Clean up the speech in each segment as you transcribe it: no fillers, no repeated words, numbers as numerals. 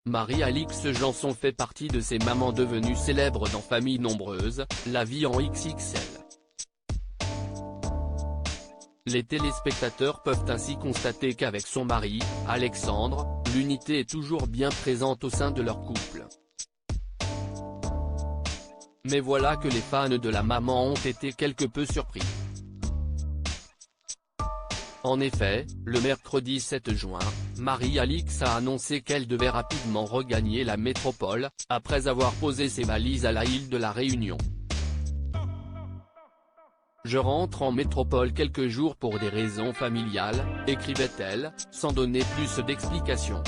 Marie-Alix Janson fait partie de ces mamans devenues célèbres dans familles nombreuses, la vie en XXL. Les téléspectateurs peuvent ainsi constater qu'avec son mari, Alexandre, l'unité est toujours bien présente au sein de leur couple. Mais voilà que les fans de la maman ont été quelque peu surpris. En effet, le mercredi 7 juin, Marie-Alix a annoncé qu'elle devait rapidement regagner la métropole, après avoir posé ses valises à la île de la Réunion. Je rentre en métropole quelques jours pour des raisons familiales, écrivait-elle, sans donner plus d'explications.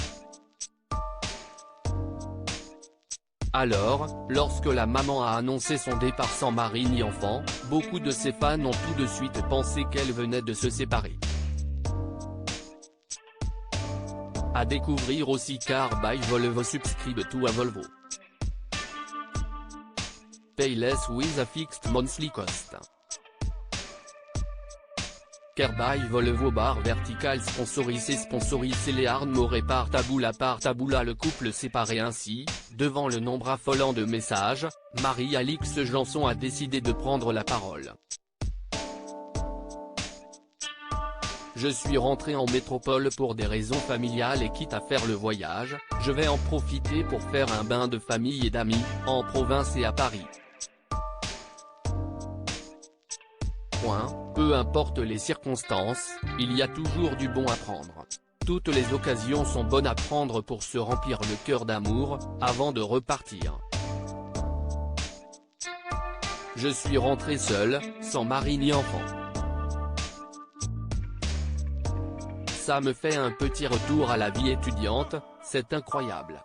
Alors, lorsque la maman a annoncé son départ sans mari ni enfant, beaucoup de ses fans ont tout de suite pensé qu'elle venait de se séparer. À découvrir aussi Car by Volvo subscribe to a Volvo. Pay less with a fixed monthly cost. Car by Volvo barre vertical sponsorisé Léarn Moré par Taboula le couple séparé ainsi, devant le nombre affolant de messages, Marie-Alix Janson a décidé de prendre la parole. Je suis rentrée en métropole pour des raisons familiales et quitte à faire le voyage, je vais en profiter pour faire un bain de famille et d'amis, en province et à Paris. Peu importe les circonstances, il y a toujours du bon à prendre. Toutes les occasions sont bonnes à prendre pour se remplir le cœur d'amour, avant de repartir. Je suis rentrée seule, sans mari ni enfant. Ça me fait un petit retour à la vie étudiante, c'est incroyable.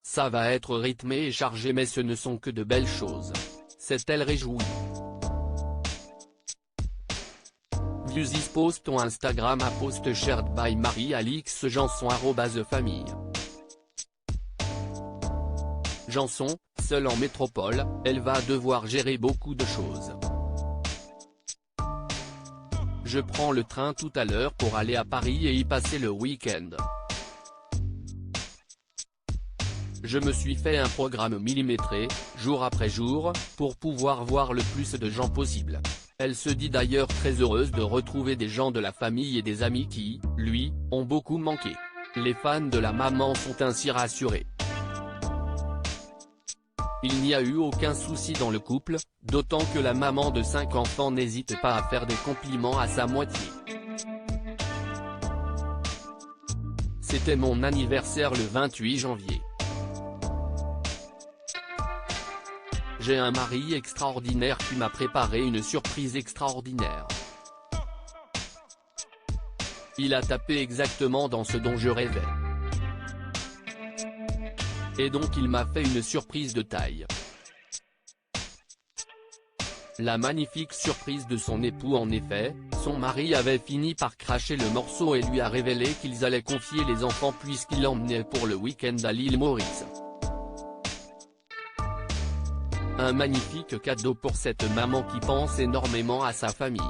Ça va être rythmé et chargé mais ce ne sont que de belles choses. s'est-elle réjouie. View this post on Instagram a post shared by Marie-Alix Janson @famille. Janson, seule en métropole, elle va devoir gérer beaucoup de choses. Je prends le train tout à l'heure pour aller à Paris et y passer le week-end. Je me suis fait un programme millimétré, jour après jour, pour pouvoir voir le plus de gens possible. Elle se dit d'ailleurs très heureuse de retrouver des gens de la famille et des amis qui, lui, ont beaucoup manqué. Les fans de la maman sont ainsi rassurés. Il n'y a eu aucun souci dans le couple, d'autant que la maman de 5 enfants n'hésite pas à faire des compliments à sa moitié. C'était mon anniversaire le 28 janvier. J'ai un mari extraordinaire qui m'a préparé une surprise extraordinaire. Il a tapé exactement dans ce dont je rêvais. Et donc il m'a fait une surprise de taille. La magnifique surprise de son époux en effet, son mari avait fini par cracher le morceau et lui a révélé qu'ils allaient confier les enfants puisqu'il l'emmenait pour le week-end à l'île Maurice. Un magnifique cadeau pour cette maman qui pense énormément à sa famille.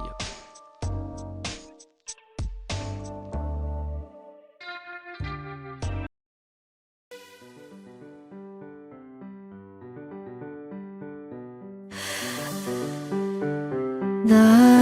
나